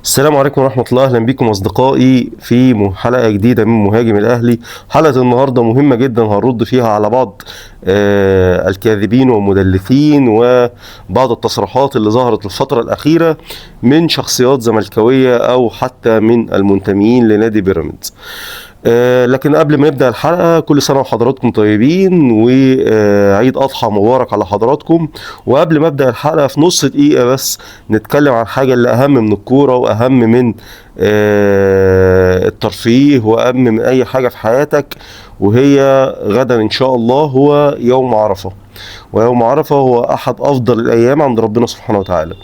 السلام عليكم ورحمة الله. أهلا بكم أصدقائي في حلقة جديدة من مهاجم الأهلي. حلقة النهاردة مهمة جدا، هنرد فيها على بعض الكاذبين والمدلسين وبعض التصريحات اللي ظهرت الفترة الأخيرة من شخصيات زملكاوية أو حتى من المنتمين لنادي بيراميدز. لكن قبل ما نبدأ الحلقة، كل سنة وحضراتكم طيبين وعيد أضحى مبارك على حضراتكم. وقبل ما أبدأ الحلقة في نص دقيقة بس نتكلم عن حاجة اللي أهم من الكورة وأهم من الترفيه وأهم من أي حاجة في حياتك، وهي غدا إن شاء الله هو يوم عرفة. ويوم عرفة هو أحد أفضل الأيام عند ربنا سبحانه وتعالى،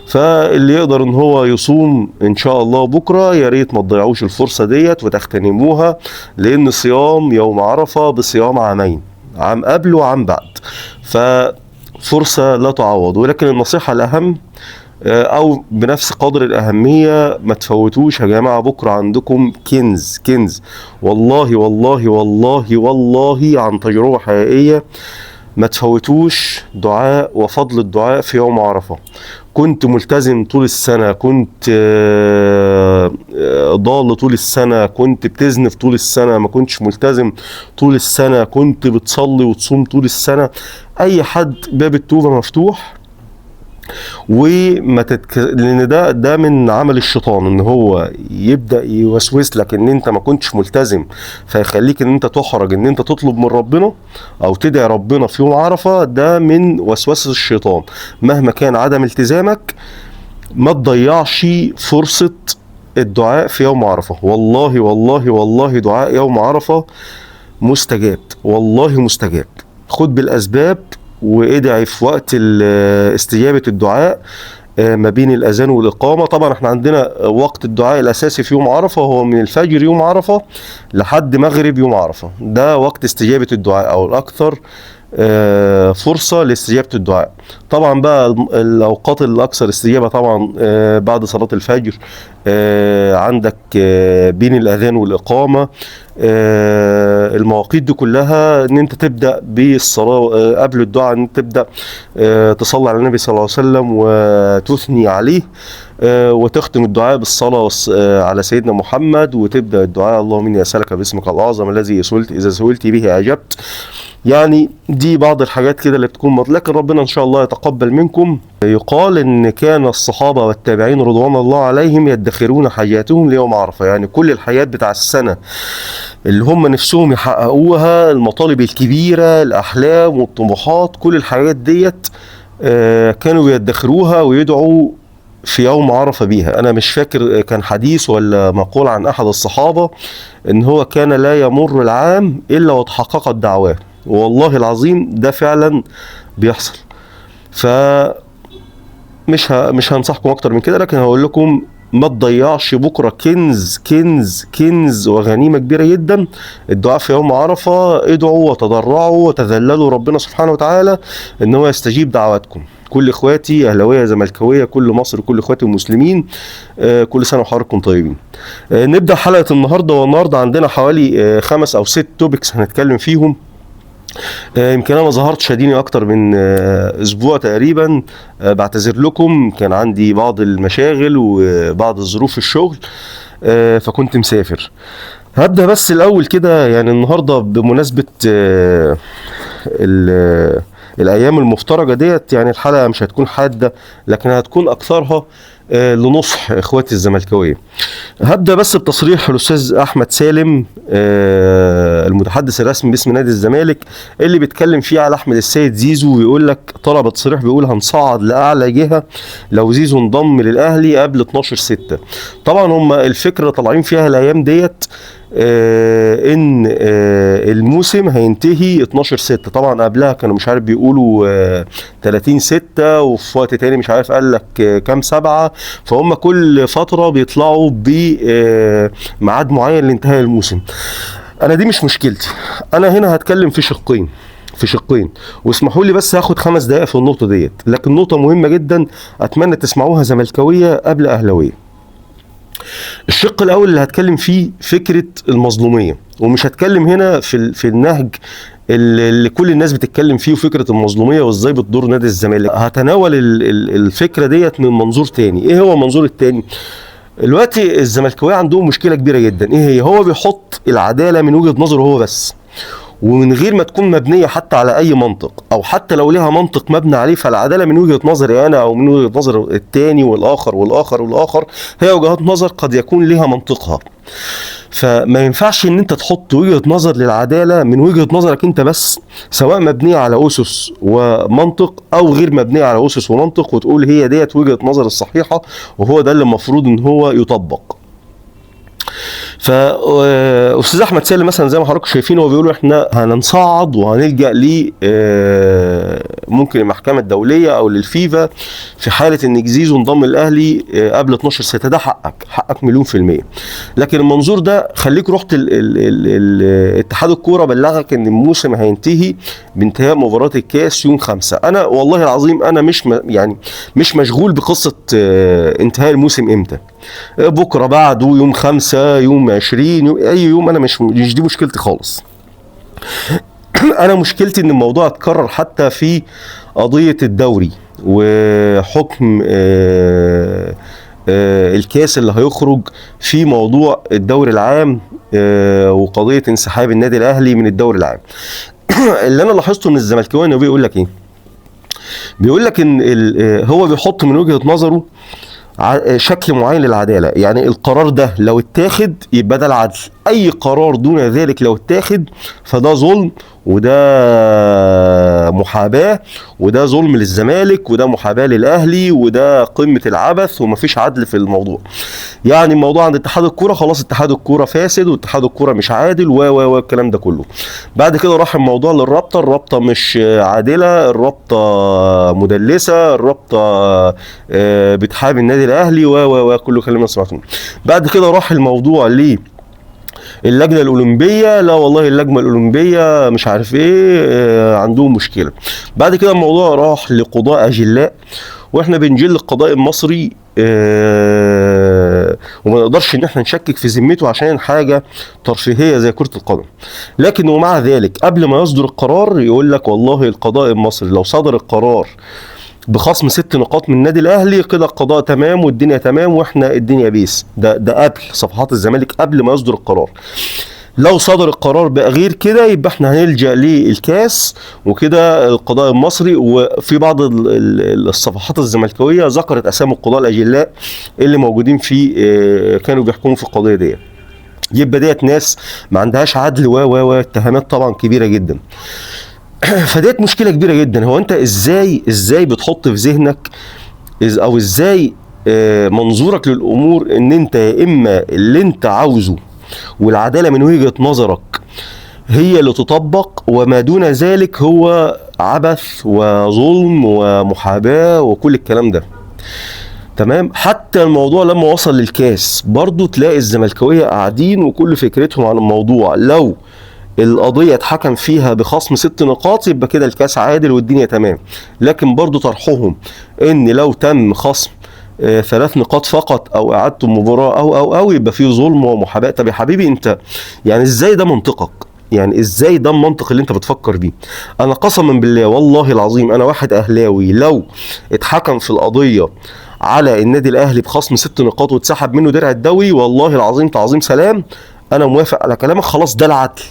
فاللي يقدر إن هو يصوم إن شاء الله بكرة يا ريت ما تضيعوش الفرصة ديت وتغتنموها، لأن صيام يوم عرفة بصيام عامين، عام قبل وعام بعد، ففرصة لا تعوض. ولكن النصيحة الأهم او بنفس قدر الاهمية، ما تفوتوش يا جماعة، بكرة عندكم كنز كنز، والله والله والله والله عن تجربة حقيقية. ما تفوتوش دعاء وفضل الدعاء في يوم عرفة. كنت ملتزم طول السنة، كنت ضال طول السنة، كنت بتزنف طول السنة، ما كنتش ملتزم طول السنة، كنت بتصلي وتصوم طول السنة، اي حد باب التوبة مفتوح. لان ده من عمل الشيطان، ان هو يبدا يوسوس لك ان انت ما كنتش ملتزم، فيخليك ان انت تحرج ان انت تطلب من ربنا او تدعي ربنا في يوم عرفه. ده من وسوسه الشيطان. مهما كان عدم التزامك، ما تضيعش فرصه الدعاء في يوم عرفه. والله والله والله دعاء يوم عرفه مستجاب، والله مستجاب. خد بالاسباب وادعي في وقت استجابة الدعاء ما بين الأذان والإقامة. طبعا احنا عندنا وقت الدعاء الأساسي في يوم عرفة هو من الفجر يوم عرفة لحد مغرب يوم عرفة، ده وقت استجابة الدعاء أو الأكثر فرصة لاستجابة الدعاء. طبعا بقى الأوقات الأكثر استجابة طبعا بعد صلاة الفجر، عندك بين الأذان والإقامة. المواقيت دي كلها ان انت تبدأ بالصلاة قبل الدعاء، ان انت تبدأ تصلي على النبي صلى الله عليه وسلم وتثني عليه، وتختم الدعاء بالصلاة على سيدنا محمد، وتبدأ الدعاء اللهم إني أسألك باسمك الأعظم الذي إذا سئلت به أجبت. يعني دي بعض الحاجات كده اللي بتكون لكن ربنا ان شاء الله يتقبل منكم. يقال ان كان الصحابة والتابعين رضوان الله عليهم يدخرون حاجاتهم ليوم عرفة، يعني كل الحاجات بتاع السنة اللي هم نفسهم يحققوها، المطالب الكبيرة، الاحلام والطموحات، كل الحاجات ديت كانوا يدخروها ويدعوا في يوم عرفة بيها. انا مش فاكر كان حديث ولا مقول عن احد الصحابة ان هو كان لا يمر العام الا وتحققت دعواه، والله العظيم ده فعلا بيحصل. مش هنصحكم اكتر من كده، لكن هقول لكم ما تضيعش بكرة كنز كنز كنز وغنيمة كبيرة جدا. الدعاء في يوم عرفة، ادعوا وتضرعوا وتذللوا ربنا سبحانه وتعالى ان هو يستجيب دعواتكم. كل اخواتي اهلاويه زملكاويه، كل مصر، كل اخواتي المسلمين، كل سنه وحضراتكم طيبين. نبدا حلقه النهارده، والنهارده عندنا حوالي 5 أو 6 توبكس هنتكلم فيهم. يمكن انا ما ظهرتش اديني اكتر من اسبوع تقريبا، بعتذر لكم، كان عندي بعض المشاغل وبعض الظروف في الشغل، فكنت مسافر. هبدأ بس الاول كده، يعني النهارده بمناسبة الايام المفترجة ديت، يعني الحلقة مش هتكون حادة لكن هتكون اكثرها لنصح اخواتي الزملكاويه. هبدا بس بتصريح الاستاذ احمد سالم المتحدث الرسمي باسم نادي الزمالك، اللي بيتكلم فيه على احمد السيد زيزو، ويقول لك طلب تصريح بيقول هنصعد لاعلى جهه لو زيزو انضم للاهلي قبل 12/6. طبعا هم الفكره طالعين فيها الايام ديت ان الموسم هينتهي 12/6. طبعا قبلها كانوا مش عارف بيقولوا 30/6، وفي وقت تاني مش عارف قال لك كام 7. فهم كل فترة بيطلعوا بميعاد معين لانتهاء الموسم. انا دي مش مشكلتي، انا هنا هتكلم في شقين، واسمحوا لي بس هاخد 5 دقائق في النقطة ديت، لكن نقطة مهمة جدا اتمنى تسمعوها زملكاوية قبل اهلاوية. الشق الاول اللي هتكلم فيه فكرة المظلومية، ومش هتكلم هنا في النهج اللي كل الناس بتتكلم فيه، وفكرة المظلومية وازاي بتضر نادي الزمالك. هتناول الفكرة ديت من منظور تاني. ايه هو المنظور التاني؟ دلوقتي الزملكاويه عندهم مشكله كبيره جدا، ايه هي؟ هو بيحط العداله من وجهه نظره هو بس، ومن غير ما تكون مبنيه حتى على اي منطق، او حتى لو ليها منطق مبني عليه، فالعداله من وجهه نظري انا او من وجهه نظر التاني والاخر والاخر والاخر هي وجهات نظر قد يكون لها منطقها. فما ينفعش ان انت تحط وجهه نظر للعداله من وجهه نظرك انت بس، سواء مبنيه على اسس ومنطق او غير مبنيه على اسس ومنطق، وتقول هي ديت وجهه نظر الصحيحه وهو ده اللي المفروض ان هو يطبق. فاستاذ احمد سالم مثلا زي ما حضراتكم شايفين هو بيقول احنا هنصعد وهنلجا ل ممكن المحكمه الدوليه او للفيفا في حاله ان جزيزو انضم الاهلي قبل 12/6. ده حقك مليون في الميه. لكن المنظور ده خليك رحت اتحاد الكوره بلغك ان الموسم هينتهي بانتهاء مباراه الكاس يوم 5. انا والله العظيم انا مش مشغول بقصه انتهاء الموسم امتى، بكره بعده يوم 5 يوم 20 اي يوم، انا مش دي مشكلتي خالص. انا مشكلتي ان الموضوع اتكرر حتى في قضيه الدوري وحكم الكاس اللي هيخرج في موضوع الدوري العام وقضيه انسحاب النادي الاهلي من الدوري العام. اللي انا لاحظته ان الزملكاويه بيقول لك ايه؟ بيقول لك ان هو بيحط من وجهه نظره شكل معين للعداله، يعني القرار ده لو اتاخد يبقى ده العدل، اي قرار دون ذلك لو اتاخد فده ظلم، وده محاباه، وده ظلم للزمالك، وده محاباه للاهلي، وده قمه العبث ومفيش عدل في الموضوع. يعني الموضوع عند اتحاد الكوره خلاص اتحاد الكوره فاسد واتحاد الكوره مش عادل و الكلام ده كله. بعد كده راح الموضوع للرابطه، الرابطه مش عادله، الرابطه مدلسه، الرابطه بتحابي النادي الاهلي و كله كلام سمعتوه. بعد كده راح الموضوع ليه اللجنه الاولمبيه، لا والله اللجنه الاولمبيه مش عارف ايه عندهم مشكله. بعد كده الموضوع راح لقضاء اجلاء، واحنا بنجل القضاء المصري وما نقدرش ان احنا نشكك في ذمته عشان حاجه ترفيهيه زي كره القدم. لكن ومع ذلك قبل ما يصدر القرار يقول لك والله القضاء المصري لو صدر القرار بخصم 6 نقاط من النادي الاهلي كده القضاء تمام والدنيا تمام واحنا الدنيا بيس. ده قبل صفحات الزمالك قبل ما يصدر القرار. لو صدر القرار بقى غير كده يبقى احنا هنلجأ للكاس وكده القضاء المصري. وفي بعض الصفحات الزملكاويه ذكرت اسامي القضاء الاجلاء اللي موجودين في كانوا بيحكموا في القضيه دي. يبقى ديت ناس ما عندهاش عدل واتهامات طبعا كبيره جدا. فديت مشكله كبيره جدا. هو انت ازاي بتحط في ذهنك او ازاي منظورك للامور ان انت يا اما اللي انت عاوزه والعداله من وجهه نظرك هي اللي تطبق وما دون ذلك هو عبث وظلم ومحاباه وكل الكلام ده. تمام. حتى الموضوع لما وصل للكاس برضو تلاقي الزملكاويه قاعدين وكل فكرتهم عن الموضوع لو القضية اتحكم فيها بخصم 6 نقاط يبقى كده الكاس عادل والدنيا تمام. لكن برضو طرحهم ان لو تم خصم 3 نقاط فقط او اعادة المباراة او يبقى فيه ظلم ومحاباة. طب يا حبيبي انت يعني ازاي ده منطقك؟ يعني ازاي ده المنطق اللي انت بتفكر بيه؟ انا قسما بالله والله العظيم انا واحد اهلاوي لو اتحكم في القضية على النادي الاهلي بخصم 6 نقاط واتسحب منه درع الدوري والله العظيم تعظيم سلام انا موافق على كلامك. خلاص ده العدل،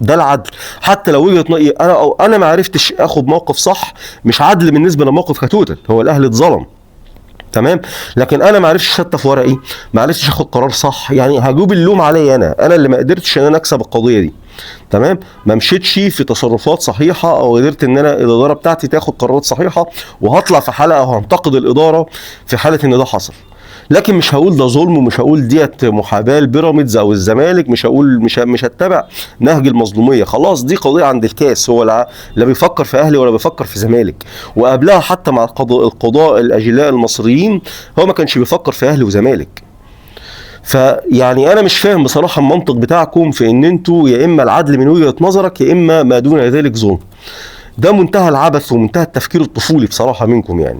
ده العدل. حتى لو وجهه نظري انا ما عرفتش اخد موقف صح مش عدل بالنسبه لموقف كتوتل، هو الاهلي اتظلم تمام. لكن انا ما عرفتش اشتف ورقي، ما عرفتش اخد قرار صح، يعني هجوب اللوم عليا انا اللي ما قدرتش ان انا اكسب القضيه دي تمام. ما مشيتش في تصرفات صحيحه او قدرت ان انا الاداره بتاعتي تاخد قرارات صحيحه وهطلع في حلقه وهنتقد الاداره في حاله ان ده حصل. لكن مش هقول ده ظلم ومش هقول ديت محاباه لبيراميدز او الزمالك، مش هقول مش هتبع نهج المظلوميه. خلاص دي قضيه عند الكاس، هو لا بيفكر في اهلي ولا بيفكر في زمالك. وقبلها حتى مع القضاء الاجلاء المصريين هو ما كانش بيفكر في اهلي وزمالك. فيعني انا مش فاهم بصراحه المنطق بتاعكم في ان انتوا يا اما العدل من وجهه نظرك يا اما ما دون ذلك ظلم. ده منتهى العبث ومنتهى التفكير الطفولي بصراحه منكم. يعني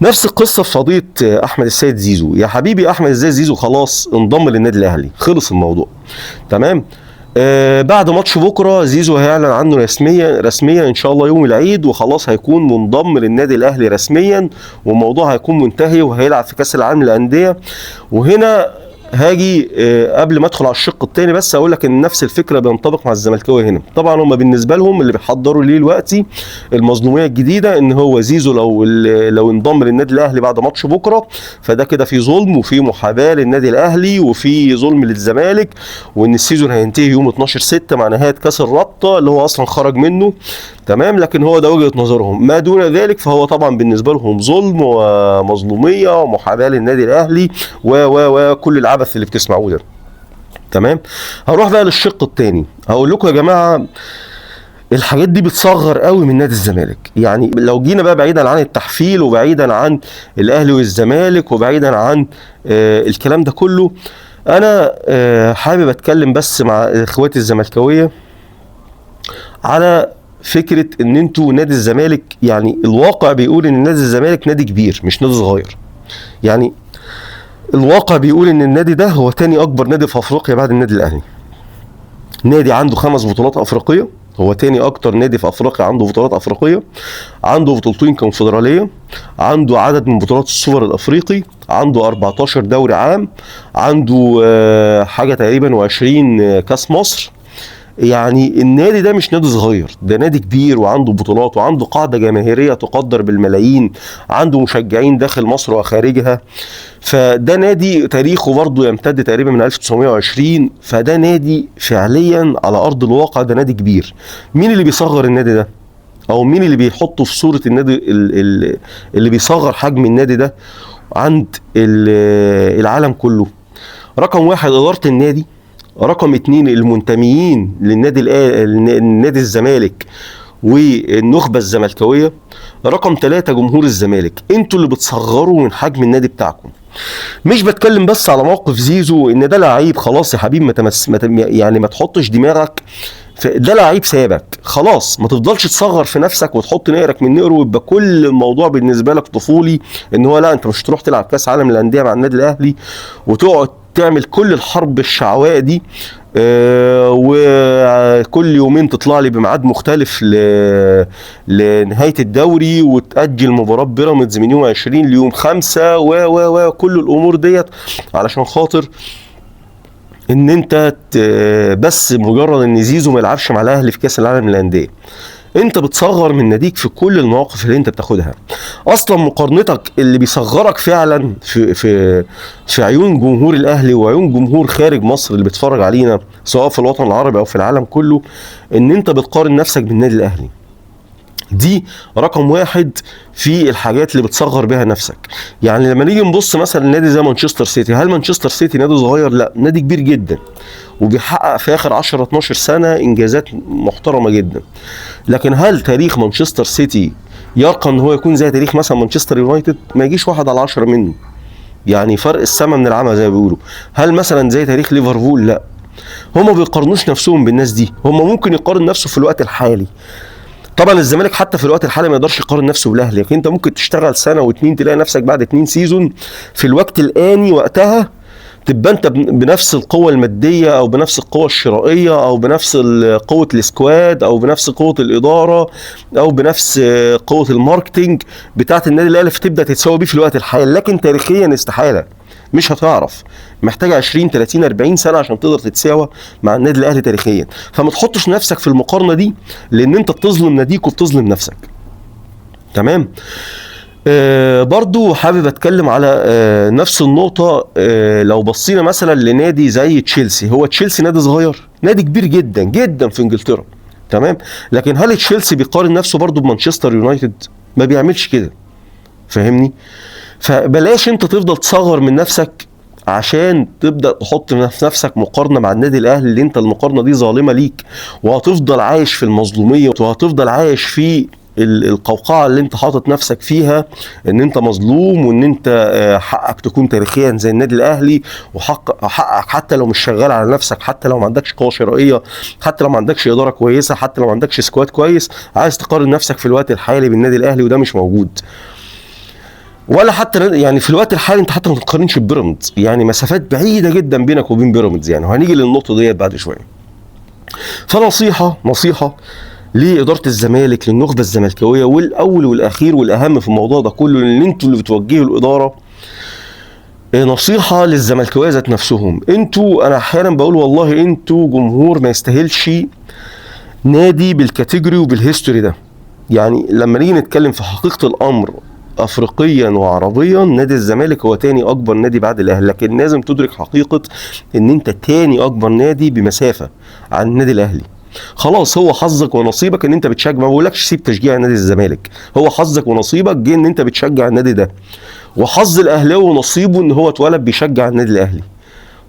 نفس القصه في قضيه احمد السيد زيزو. يا حبيبي احمد السيد زيزو خلاص انضم للنادي الاهلي، خلص الموضوع تمام. بعد ماتش بكره زيزو هيعلن عنه رسميا ان شاء الله يوم العيد، وخلاص هيكون منضم للنادي الاهلي رسميا، والموضوع هيكون منتهي وهيلعب في كاس العالم للانديه. وهنا هاجي قبل ما ادخل على الشق الثاني بس اقول لك ان نفس الفكره بينطبق مع الزملكاويه هنا. طبعا هم بالنسبه لهم اللي بيحضروا ليه دلوقتي المظلوميه الجديده ان هو زيزو لو انضم للنادي الاهلي بعد ماتش بكره، فده كده في ظلم وفي محاباه للنادي الاهلي وفي ظلم للزمالك، وان السيزون هينتهي يوم 12/6 مع نهايه كاس الرابطه اللي هو اصلا خرج منه. تمام، لكن هو ده وجهه نظرهم. ما دون ذلك فهو طبعا بالنسبه لهم ظلم ومظلوميه ومحاباه للنادي الاهلي وكل العبث اللي بتسمعوه ده. تمام، هروح بقى للشق الثاني. هقول لكم يا جماعه الحاجات دي بتصغر قوي من نادي الزمالك. يعني لو جينا بقى بعيدا عن التحفيل وبعيدا عن الاهلي والزمالك وبعيدا عن الكلام ده كله، انا حابب اتكلم بس مع اخواتي الزملكاويه على فكره ان انتوا نادي الزمالك، يعني الواقع بيقول ان نادي الزمالك نادي كبير مش نادي صغير. يعني الواقع بيقول ان النادي ده هو تاني اكبر نادي في افريقيا بعد النادي الاهلي. نادي عنده 5 بطولات افريقيه، هو تاني اكتر نادي في افريقيا عنده بطولات افريقيه، عنده بطولتين كونفدراليه، عنده عدد من بطولات السوبر الافريقي، عنده 14 دوري عام، عنده حاجه تقريبا و20 كاس مصر. يعني النادي ده مش نادي صغير، ده نادي كبير وعنده بطولات وعنده قاعدة جماهيرية تقدر بالملايين، عنده مشجعين داخل مصر وخارجها. فده نادي تاريخه برضه يمتد تقريبا من 1920. فده نادي فعليا على أرض الواقع ده نادي كبير. مين اللي بيصغر النادي ده؟ أو مين اللي بيحطه في صورة النادي اللي بيصغر حجم النادي ده عند العالم كله؟ رقم 1 إدارة النادي، رقم 2 المنتميين للنادي الزمالك والنخبة الزملكاوية، رقم 3 جمهور الزمالك. انتوا اللي بتصغروا من حجم النادي بتاعكم. مش بتكلم بس على موقف زيزو ان ده لعيب خلاص يا حبيبي، يعني ما تحطش دماغك، ده لعيب سابك خلاص، ما تفضلش تصغر في نفسك وتحط نقرك من نقره ويبقى كل الموضوع بالنسبه لك طفولي، ان هو لا انت مش تروح تلعب كاس عالم للانديه مع النادي الاهلي وتقعد تعمل كل الحرب الشعواء دي، وكل يومين تطلع لي بميعاد مختلف لنهايه الدوري وتاجل مباراه بيراميدز من يوم 20 ليوم 5 وكل الامور ديت علشان خاطر ان انت بس مجرد ان زيزو ما يلعبش مع الاهلي في كاس العالم للانديه. انت بتصغر من ناديك في كل المواقف اللي انت بتاخدها. اصلا مقارنتك اللي بيصغرك فعلا في عيون جمهور الاهلي وعيون جمهور خارج مصر اللي بيتفرج علينا سواء في الوطن العربي او في العالم كله، ان انت بتقارن نفسك بالنادي الاهلي. دي رقم 1 في الحاجات اللي بتصغر بها نفسك. يعني لما نيجي نبص مثلا نادي زي مانشستر سيتي، هل مانشستر سيتي نادي صغير؟ لا، نادي كبير جدا وبيحقق في اخر 10-12 سنه انجازات محترمه جدا. لكن هل تاريخ مانشستر سيتي يرقى ان هو يكون زي تاريخ مثلا مانشستر يونايتد؟ ما يجيش 1 على 10 منه. يعني فرق السما من العمى زي ما بيقولوا. هل مثلا زي تاريخ ليفربول؟ لا. هم ما بيقارنوش نفسهم بالناس دي. هم ممكن يقارن نفسه في الوقت الحالي. طبعا الزمالك حتى في الوقت الحالي ما يقدرش يقارن نفسه بالاهلي، لكن انت ممكن تشتغل سنه واتنين تلاقي نفسك بعد 2 سيزون في الوقت الاني وقتها تبقى انت بنفس القوه الماديه او بنفس القوه الشرائيه او بنفس قوه السكواد او بنفس قوه الاداره او بنفس قوه الماركتينج بتاعت النادي الاهلي، فتبدا تتساوي بيه في الوقت الحالي. لكن تاريخيا استحاله، مش هتعرف، محتاج 20 30 40 سنه عشان تقدر تتساوى مع النادي الاهلي تاريخيا. فما تحطش نفسك في المقارنه دي لان انت بتظلم ناديك وبتظلم نفسك. تمام. برضو حابب اتكلم على نفس النقطة. لو بصينا مثلا لنادي زي تشيلسي، هو تشيلسي نادي صغير؟ نادي كبير جدا جدا في انجلترا. تمام. لكن هل تشيلسي بيقارن نفسه برضو بمانشستر يونايتد؟ ما بيعملش كده. فاهمني؟ فبلاش انت تفضل تصغر من نفسك عشان تبدأ تحط في نفسك مقارنة مع النادي الاهلي اللي انت المقارنة دي ظالمة ليك، وهتفضل عايش في المظلومية وهتفضل عايش في القوقعة اللي انت حاطط نفسك فيها ان انت مظلوم وان انت حقك تكون تاريخيا زي النادي الاهلي، وحقك حتى لو مش شغال على نفسك، حتى لو ما عندكش قوة شرائية، حتى لو ما عندكش ادارة كويسة، حتى لو ما عندكش سكواد كويس، عايز تقارن نفسك في الوقت الحالي بالنادي الاهلي، وده مش موجود. ولا حتى يعني في الوقت الحالي انت حتى ما تقارنش ببيراميدز، يعني مسافات بعيدة جدا بينك وبين بيراميدز يعني، وهنيجي للنقطة ديت بعد شوية. نصيحه لاداره الزمالك، للنخبه الزملكاويه، والاول والاخير والاهم في الموضوع ده كله ان انتوا اللي بتوجهوا الاداره، نصيحه للزملكاويه ذات نفسهم. انتوا، انا احيانا بقول والله انتوا جمهور ما يستاهلش نادي بالكاتيجوري وبالهيستوري ده. يعني لما نيجي نتكلم في حقيقه الامر افريقيا وعربيا، نادي الزمالك هو تاني اكبر نادي بعد الاهلي، لكن لازم تدرك حقيقه ان انت تاني اكبر نادي بمسافه عن النادي الاهلي. خلاص، هو حظك ونصيبك ان انت بتشجع، ما بقولكش سيب تشجيع نادي الزمالك، هو حظك ونصيبك جه ان انت بتشجع النادي ده، وحظ الاهلاوي ونصيبه ان هو اتولد بيشجع النادي الاهلي.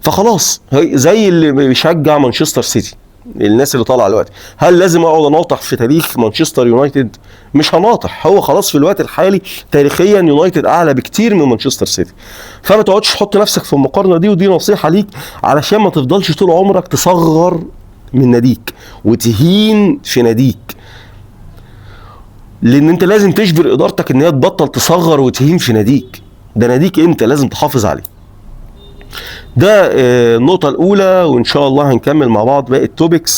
فخلاص، زي اللي بيشجع مانشستر سيتي، الناس اللي طالعه دلوقتي، هل لازم اقعد اناطح في تاريخ مانشستر يونايتد؟ مش هناطح، هو خلاص في الوقت الحالي تاريخيا يونايتد اعلى بكتير من مانشستر سيتي. فما تقعدش تحط نفسك في المقارنه دي، ودي نصيحه ليك علشان ما تفضلش طول عمرك تصغر من ناديك وتهين في ناديك، لان انت لازم تجبر ادارتك ان هي تبطل تصغر وتهين في ناديك. ده ناديك انت لازم تحافظ عليه. ده النقطة الأولى، وإن شاء الله هنكمل مع بعض باقي التوبكس.